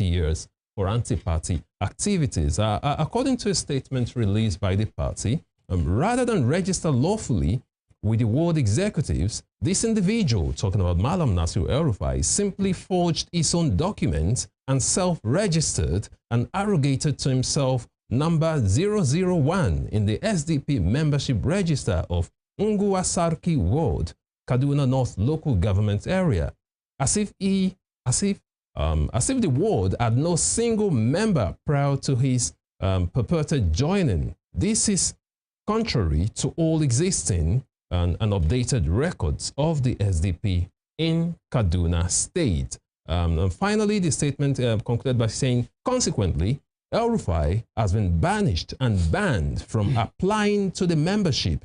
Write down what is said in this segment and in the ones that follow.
years for anti-party activities. According to a statement released by the party, rather than register lawfully with the ward executives, this individual, talking about Malam Nasir El Rufai, simply forged his own documents and self-registered and arrogated to himself number 001 in the SDP membership register of Unguwa-Sarki Ward, Kaduna North local government area, as if the ward had no single member prior to his purported joining. This is contrary to all existing and updated records of the SDP in Kaduna State. And finally, the statement concluded by saying, consequently, El Rufai has been banished and banned from applying to the membership,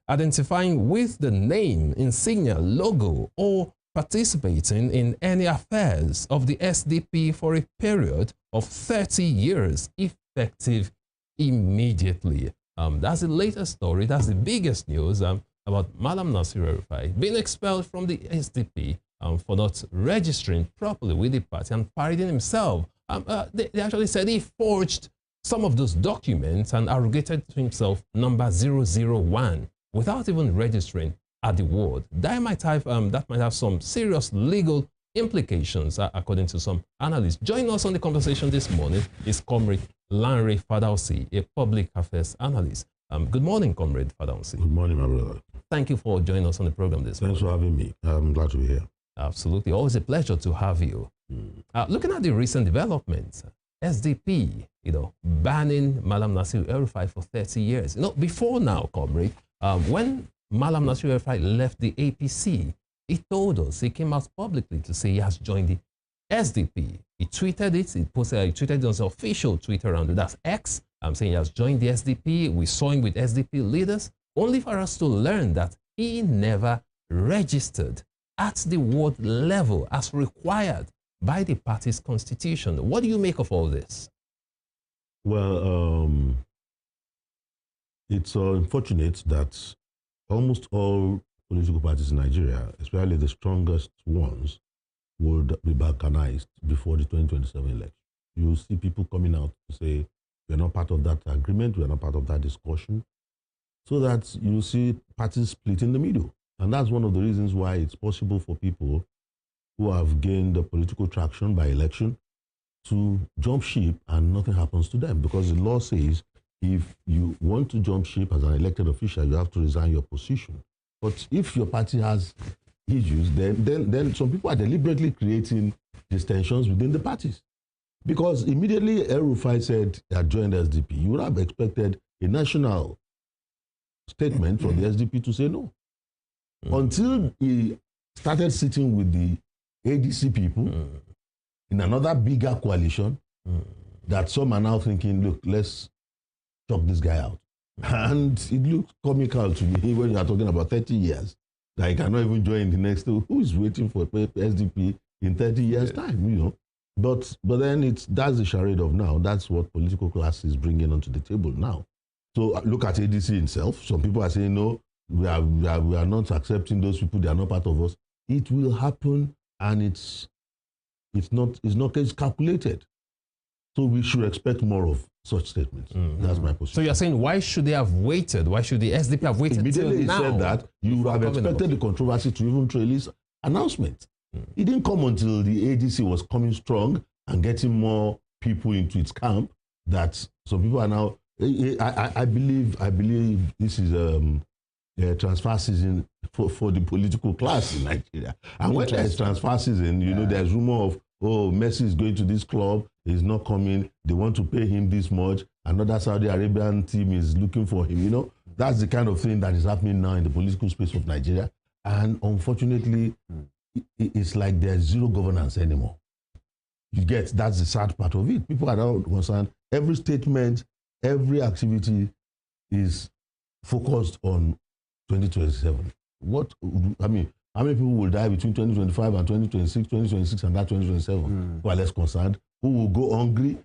identifying with the name, insignia, logo, or participating in any affairs of the SDP for a period of 30 years, effective immediately. That's the latest story. That's the biggest news about Malam Nasir El Rufai being expelled from the SDP for not registering properly with the party and parading himself. They actually said he forged some of those documents and arrogated to himself number 001 without even registering at the ward. That might have some serious legal implications, according to some analysts. Joining us on the conversation this morning is Comrade Lanre Fadahunsi, a public affairs analyst. Good morning, Comrade Fadahunsi. Good morning, my brother. Thank you for joining us on the program this morning. Thanks for having me. I'm glad to be here. Absolutely. Always a pleasure to have you. Looking at the recent developments, SDP, banning Malam Nasir El Rufai for 30 years. Before now, Comrade, when Malam Nasir El Rufai left the APC, he told us, he came out publicly to say he has joined the SDP. He tweeted it, he tweeted it on his official Twitter handle, that's X. I'm saying he has joined the SDP. We saw him with SDP leaders, only for us to learn that he never registered at the ward level as required by the party's constitution. What do you make of all this? Well, it's unfortunate that almost all political parties in Nigeria, especially the strongest ones, would be balkanized before the 2027 election. You see people coming out to say, we're not part of that agreement, we're not part of that discussion, so that you see parties split in the middle. And that's one of the reasons why it's possible for people who have gained the political traction by election to jump ship and nothing happens to them. Because the law says if you want to jump ship as an elected official, you have to resign your position. But if your party has issues, then some people are deliberately creating distensions within the parties. Because immediately El Rufai said he had joined the SDP, you would have expected a national statement from the SDP to say no. Until he started sitting with the ADC people in another bigger coalition, that some are now thinking, look, let's chuck this guy out. And it looks comical to me when you are talking about 30 years, that he cannot even join the next two. Who is waiting for SDP in 30 years' time, But then that's the charade of now. That's what political class is bringing onto the table now. So look at ADC itself. Some people are saying, no, we are not accepting those people. They are not part of us. It will happen, and it's calculated. So we should expect more of such statements. That's my position. So you're saying, why should they have waited? Why should the SDP have waited immediately till now? He said that you would have expected the controversy to even trail his announcement. It didn't come until the ADC was coming strong and getting more people into its camp that some people are now. I believe this is transfer season for the political class in Nigeria. And when there's transfer season, there's rumor of, oh, Messi is going to this club, he's not coming, they want to pay him this much, another Saudi Arabian team is looking for him, That's the kind of thing that is happening now in the political space of Nigeria. And unfortunately, it's like there's zero governance anymore. That's the sad part of it. People are now concerned. Every statement, every activity is focused on 2027. How many people will die between 2025 and 2026 and that 2027? Who are less concerned? Who will go hungry?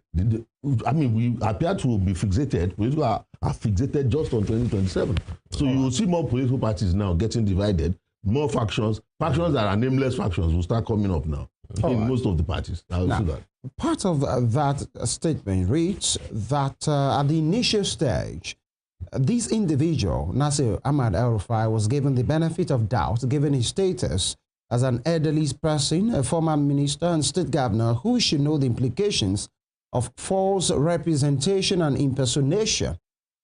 We appear to be fixated. Political are fixated just on 2027. So you will see more political parties now getting divided. More factions that are nameless factions will start coming up now in most of the parties. I'll see that. part of that statement reads that at the initial stage, this individual, Nasir El Rufai, was given the benefit of doubt given his status as an elderly person, a former minister and state governor who should know the implications of false representation and impersonation,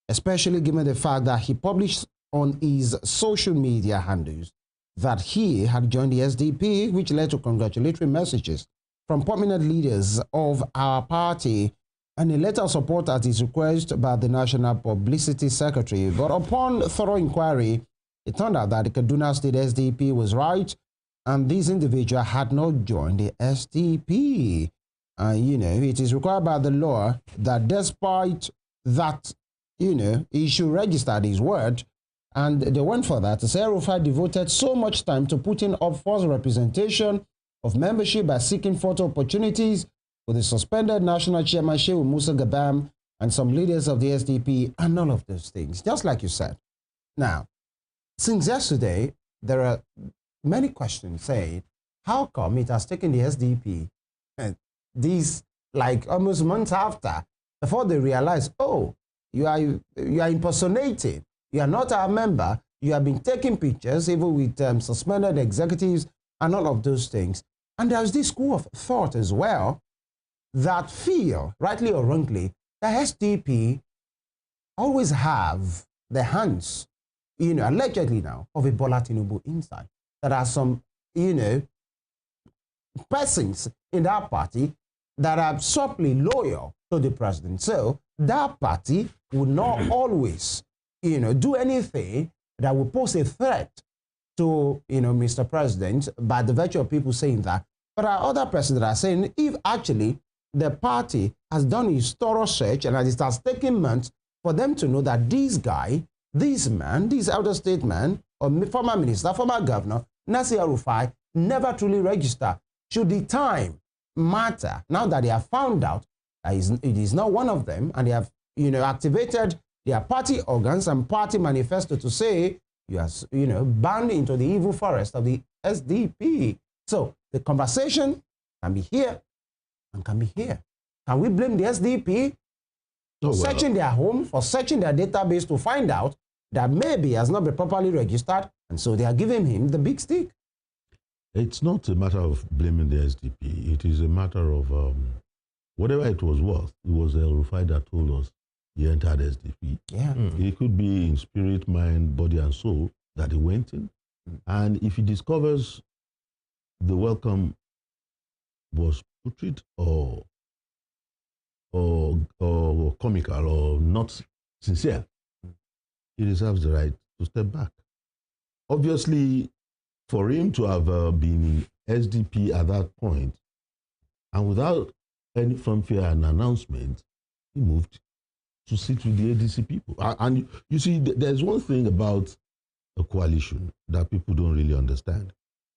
especially given the fact that he published on his social media handles that he had joined the SDP, which led to congratulatory messages from prominent leaders of our party and a letter of support at his request by the National Publicity Secretary. But upon thorough inquiry, it turned out that the Kaduna State SDP was right, and this individual had not joined the SDP. You know, it is required by the law that despite that, you know, he should register his word. And they went for that. Nasir El Rufai devoted so much time to putting up false representation of membership by seeking photo opportunities with the suspended national chairman Shehu Musa Gabam and some leaders of the SDP and all of those things, just like you said. Now, since yesterday, there are many questions saying, how come it has taken the SDP and these, like almost months after, before they realize, oh, you are impersonating, you are not our member, you have been taking pictures even with suspended executives and all of those things. And there's this school of thought as well that feel, rightly or wrongly, that SDP always have the hands, you know, allegedly now, of a Bola Tinubu inside. There are some, you know, persons in that party that are softly loyal to the president. So that party would not always, you know, do anything that would pose a threat to, you know, Mr. President by the virtue of people saying that. But there are other persons that are saying if actually the party has done its thorough search and it has taken months for them to know that this guy, this man, this elder statesman, or former minister, former governor, Nasir El Rufai, never truly registered. Should the time matter, now that they have found out that it is not one of them, and they have, you know, activated their party organs and party manifesto to say you are, you know, bound into the evil forest of the SDP. So the conversation can be here and can be here. Can we blame the SDP for searching their home, for searching their database to find out that maybe he has not been properly registered, and so they are giving him the big stick? It's not a matter of blaming the SDP. It is a matter of whatever it was worth. It was El Rufai that told us he entered SDP. Yeah. It could be in spirit, mind, body, and soul that he went in. And if he discovers the welcome was putrid or comical or not sincere, he reserves the right to step back. Obviously, for him to have been in SDP at that point, and without any fanfare and announcement, he moved to sit with the ADC people. And you see, there's one thing about a coalition that people don't really understand.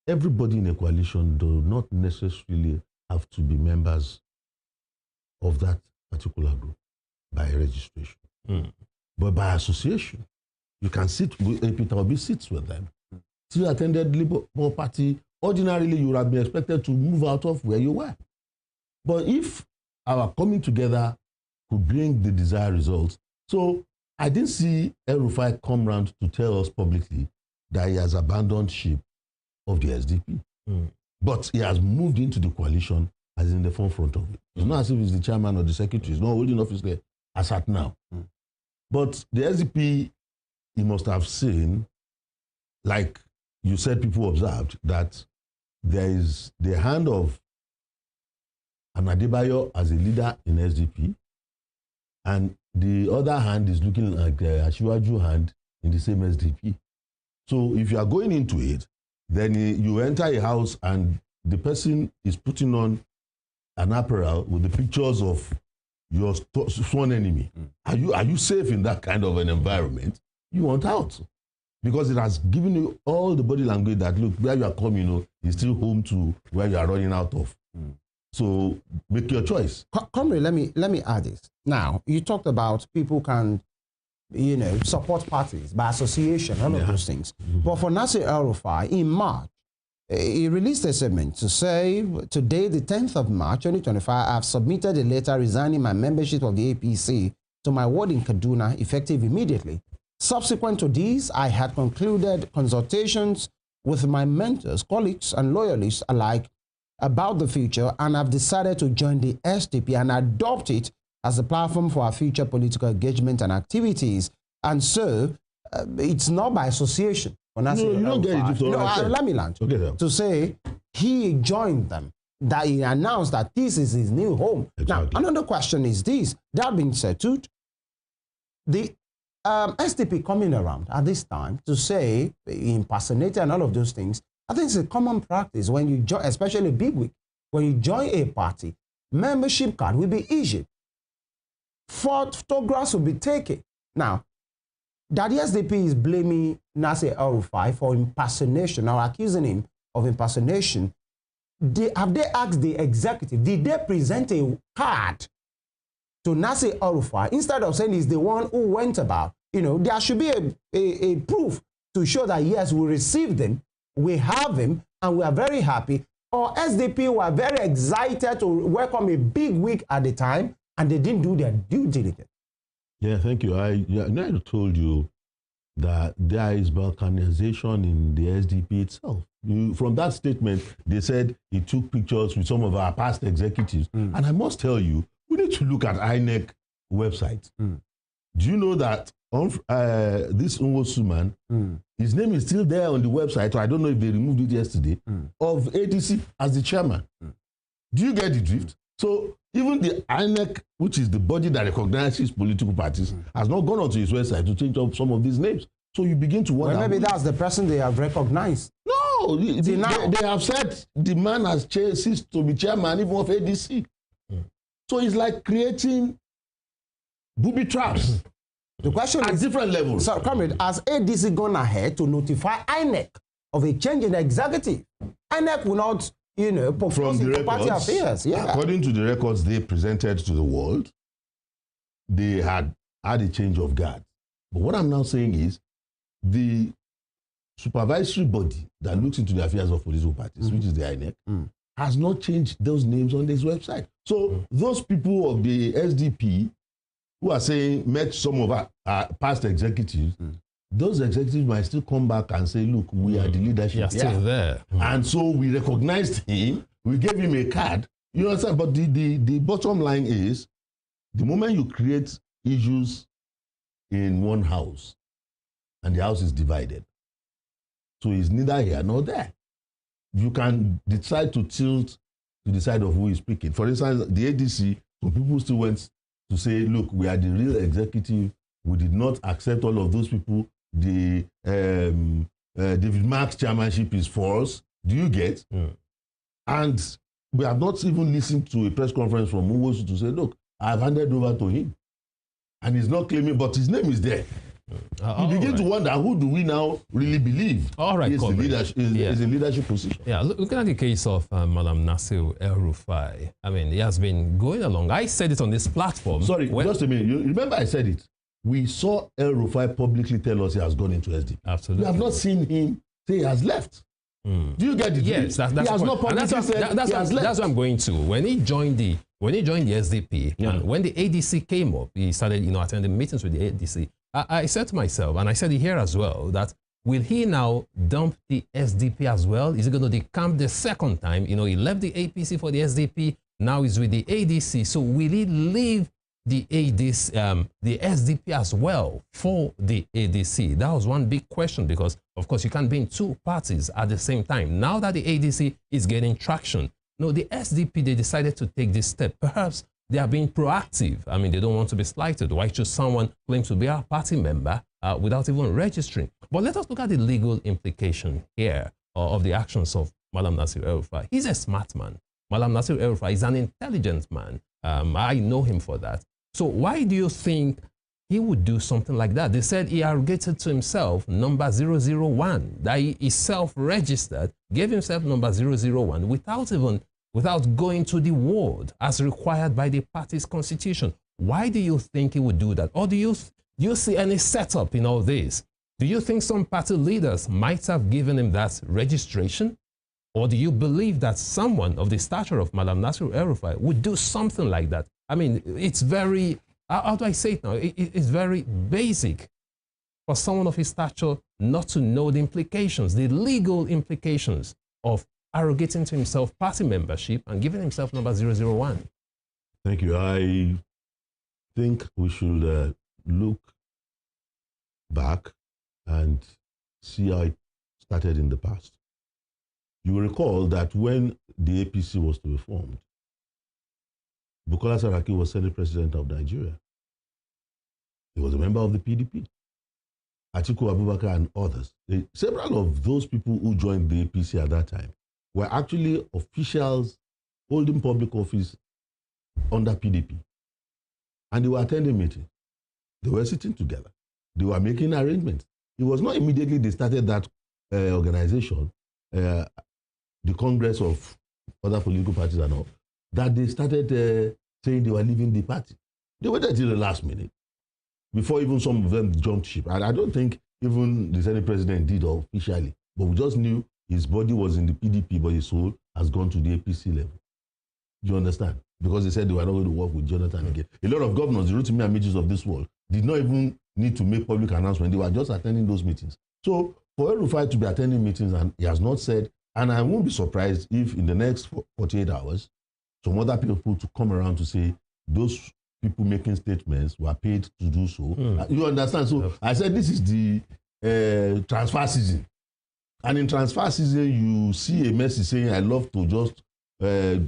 Everybody in a coalition does not necessarily have to be members of that particular group by registration. But by association, you can sit with Peter Obi sits with them. Still attended Labour Party, ordinarily you would have been expected to move out of where you were. But if our coming together could bring the desired results, so I didn't see El Rufai come round to tell us publicly that he has abandoned ship of the SDP. But he has moved into the coalition as in the forefront of it. It's not as if he's the chairman or the secretary. He's not holding office there as at now. But the SDP, he must have seen, like you said, people observed, that there is the hand of an Adebayo as a leader in SDP, and the other hand is looking like a Asiwaju hand in the same SDP. So if you are going into it, then you enter a house and the person is putting on an apparel with the pictures of your sworn enemy. Are you safe in that kind of an environment? You want out. Because it has given you all the body language that, look, where you are coming, is still home to where you are running out of. So make your choice. Comrade, let me add this. Now, you talked about people can, you know, support parties by association, all of those things. But for Nasir El Rufai, in March, he released a statement to say, today, the 10th of March, 2025, I have submitted a letter resigning my membership of the APC to my ward in Kaduna, effective immediately. Subsequent to this, I had concluded consultations with my mentors, colleagues, and loyalists alike about the future, and I've decided to join the SDP and adopt it as a platform for our future political engagement and activities. And so, it's not by association. No, you don't get it. Let me land. Okay, to say he joined them, that he announced that this is his new home. Exactly. Now, another question is this. That being settled, the SDP coming around at this time to say impersonator and all of those things, I think it's a common practice when you join, especially big week, when you join a party, membership card will be issued. Photographs will be taken. Now, that the SDP is blaming Nasir El Rufai for impersonation, or accusing him of impersonation. Have they asked the executive, did they present a card to Nasir El Rufai instead of saying he's the one who went about? You know, there should be a proof to show that, yes, we received him, we have him, and we are very happy. Or SDP were very excited to welcome a big week at the time, and they didn't do their due diligence. Yeah, thank you. I told you that there is balkanization in the SDP itself. From that statement, they said he took pictures with some of our past executives. And I must tell you, we need to look at INEC website. Do you know that this Nwosu man, his name is still there on the website, or I don't know if they removed it yesterday, of ADC as the chairman. Do you get the drift? So even the INEC, which is the body that recognizes political parties, has not gone onto his website to change up some of these names. So you begin to wonder. Well, maybe that's the person they have recognized. No, they have said the man has ceased to be chairman even of ADC. So it's like creating booby traps. The question at is, different levels. So, Comrade, has ADC gone ahead to notify INEC of a change in the executive? INEC will not, you know, from the party affairs. Yeah. According to the records they presented to the world, they had a change of guard. But what I'm now saying is, the supervisory body that looks into the affairs of political parties, which is the INEC, has not changed those names on this website. So those people of the SDP who are saying met some of our past executives, those executives might still come back and say, look, we are the leadership. You're still there. And so we recognized him, we gave him a card. You understand? But the bottom line is, the moment you create issues in one house, and the house is divided, so it's neither here nor there. You can decide to tilt to the side of who is speaking. For instance, the ADC, some people still went to say, look, we are the real executive. We did not accept all of those people. The David Mark's chairmanship is false. Do you get? And we have not even listened to a press conference from Nwosu to say, look, I've handed over to him. And he's not claiming, but his name is there. You begin to wonder, who do we now really believe is a leadership position? Yeah, looking at the case of Madam Nasir El Rufai, I mean, he has been going along. I said it on this platform. Sorry, just a minute. You remember I said it. We saw El Rufai publicly tell us he has gone into SDP. Absolutely. We have not seen him say he has left. Do you get it? Yes, that's he has not publicly said he has left. That's what I'm going to. When he joined the SDP, and when the ADC came up, he started, attending meetings with the ADC. I said to myself, and I said it here as well, that will he now dump the SDP as well? Is he going to decamp the second time? He left the APC for the SDP. Now he's with the ADC. So will he leave the SDP as well for the ADC? That was one big question, because, of course, you can't be in two parties at the same time. Now that the ADC is getting traction, the SDP, they decided to take this step. Perhaps they are being proactive. I mean, they don't want to be slighted. Why should someone claim to be a party member without even registering? But let us look at the legal implication here of the actions of Madam Nasir El Rufai. He's a smart man. Madam Nasir El Rufai is an intelligent man. I know him for that. So why do you think he would do something like that? They said he arrogated to himself number 001, that he is self-registered, gave himself number 001 without going to the ward as required by the party's constitution. Why do you think he would do that? Or do you see any setup in all this? Do you think some party leaders might have given him that registration? Or do you believe that someone of the stature of Madam Nasir El Rufai would do something like that? I mean, it's very, how do I say it now? It's very basic for someone of his stature not to know the implications, the legal implications of arrogating to himself party membership and giving himself number 001. Thank you. I think we should look back and see how it started in the past. You will recall that when the APC was to be formed, Bukola Saraki was Senate President of Nigeria. He was a member of the PDP. Atiku Abubakar and others. Several of those people who joined the APC at that time were actually officials holding public office under PDP. And they were attending meetings. They were sitting together. They were making arrangements. It was not immediately they started that organization, the Congress of other political parties and all, that they started saying they were leaving the party. They waited till the last minute before even some of them jumped ship. And I don't think even the Senate President did officially, but we just knew his body was in the PDP, but his soul has gone to the APC level. Do you understand? Because they said they were not going to work with Jonathan again. A lot of governors, the Rotimi Amejis of this world, did not even need to make public announcements. They were just attending those meetings. So for El Rufai to be attending meetings and he has not said, and I won't be surprised if in the next 48 hours, some other people to come around to say those people making statements were paid to do so. You understand? So I said this is the transfer season. And in transfer season, you see a message saying, I love to just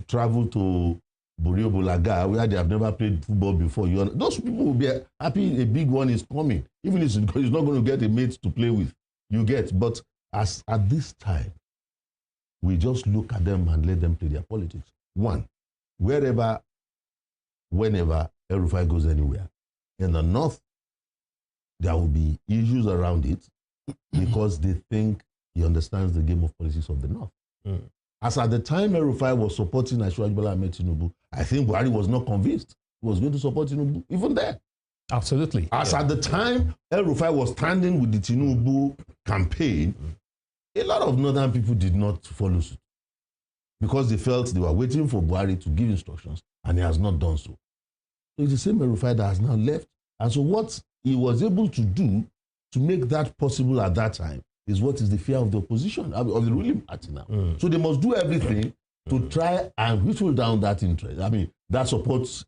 travel to Borio Bolaga, where they have never played football before. Those people will be happy a big one is coming. Even if he's not going to get a mate to play with, you get. But as at this time, we just look at them and let them play their politics. One, wherever, whenever El Rufai goes anywhere, in the north, there will be issues around it because they think he understands the game of politics of the north. As at the time El Rufai was supporting Asiwaju Bola Ahmed Tinubu, I think Buhari was not convinced he was going to support Tinubu, even there. Absolutely. As at the time El Rufai was standing with the Tinubu campaign, a lot of northern people did not follow suit because they felt they were waiting for Buhari to give instructions, and he has not done so. So it's the same El Rufai that has now left. And so what he was able to do to make that possible at that time is what is the fear of the opposition, of the ruling party now. So they must do everything to try and whittle down that interest. I mean, that supports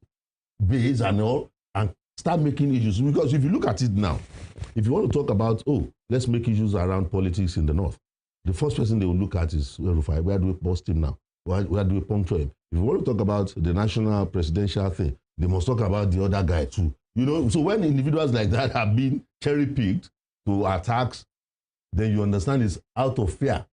base and all, and start making issues. Because if you look at it now, if you want to talk about, let's make issues around politics in the north, the first person they will look at is El Rufai. Where do we post him now? Where do we puncture him? If you want to talk about the national presidential thing, they must talk about the other guy too. You know, so when individuals like that have been cherry-picked to attacks, then you understand it's out of fear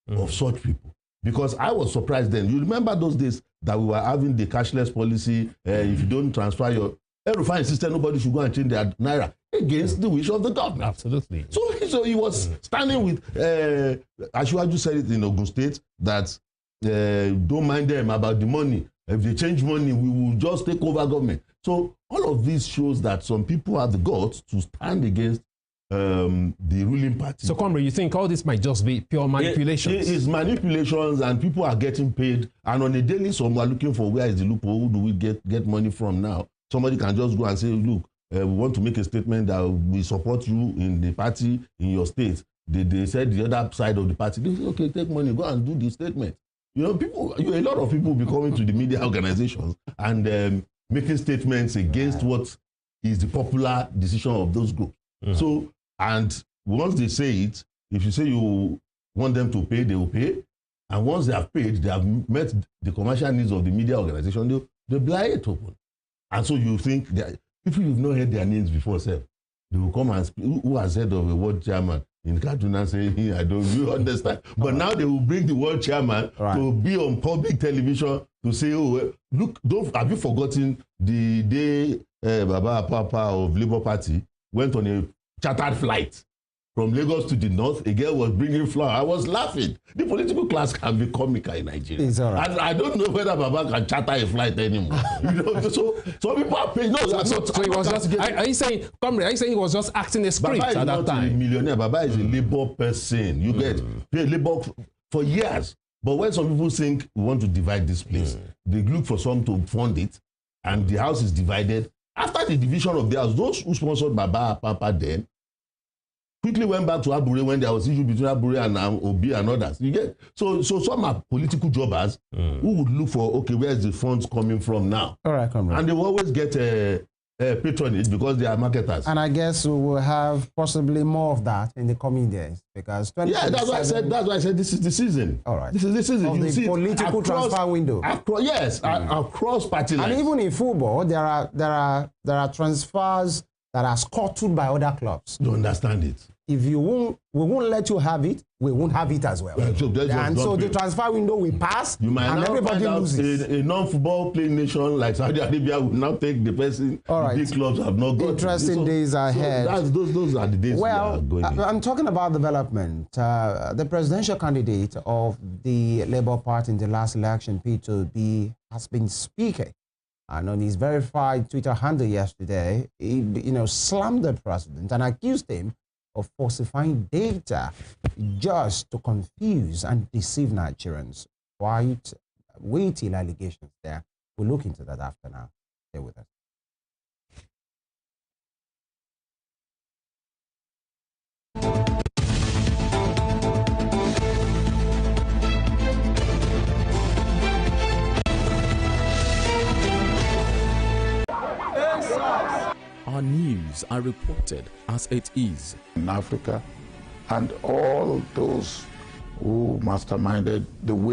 of such people. Because I was surprised then. You remember those days that we were having the cashless policy, if you don't transfer your... El Rufai insisted nobody should go and change their naira against the wish of the government. Absolutely. So he was standing with... Asiwaju said it in Ogun State that don't mind them about the money. If they change money, we will just take over government. So all of this shows that some people have the guts to stand against the ruling party. So, Comrade, you think all this might just be pure manipulations? It is manipulations, and people are getting paid. And on a daily, some are looking for where is the loophole? Who do we get money from now? Somebody can just go and say, look, we want to make a statement that we support you in the party in your state. They said the other side of the party, they say, okay, take money, go and do the statement. You know, a lot of people will be coming to the media organizations and making statements against what is the popular decision of those groups. So, and once they say it, if you say you want them to pay, they will pay. And once they have paid, they have met the commercial needs of the media organization, they blind it open. And so you think, people you've not heard their names before, sir, they will come and speak. Who has heard of a world chairman in Kaduna saying, I don't you understand? But now they will bring the world chairman to be on public television to say, look, have you forgotten the day Baba Papa of Labour Party went on a chartered flight from Lagos to the north? A girl was bringing flour. I was laughing. The political class can be comical in Nigeria. It's all right. I don't know whether Baba can charter a flight anymore. You know, so some people are paying. No, so he was just. Are you saying, Comrade? Are you saying he was just acting a script at that time? Baba is not a millionaire. Baba is a Labour person. You get paid Labour for years. But when some people think we want to divide this place, they look for some to fund it, and the house is divided. After the division of the house, those who sponsored Baba Papa then quickly went back to Abure when there was issue between Abure and Obi and others. You get so some are political jobbers who would look for, okay, where's the funds coming from now? All right, Comrade. And they will always get patronage because they are marketers. And I guess we will have possibly more of that in the coming days, because that's why I said this is the season. All right. This is the season. Of the political transfer window. Across party lines. And even in football, there are transfers that are scuttled by other clubs. You understand it. If we won't let you have it, we won't have it as well. So the transfer window will pass, and everybody loses. A non-football playing nation like Saudi Arabia will now take the person. All right. Big clubs have not got. Interesting days ahead. Those are the days we are going in. I'm talking about development. The presidential candidate of the Labour Party in the last election, P2B, has been speaking. And on his verified Twitter handle yesterday, he slammed the president and accused him of falsifying data just to confuse and deceive Nigerians. Quite weighty allegations there. We'll look into that after now. Stay with us. Our news are reported as it is. In Africa, and all those who masterminded the way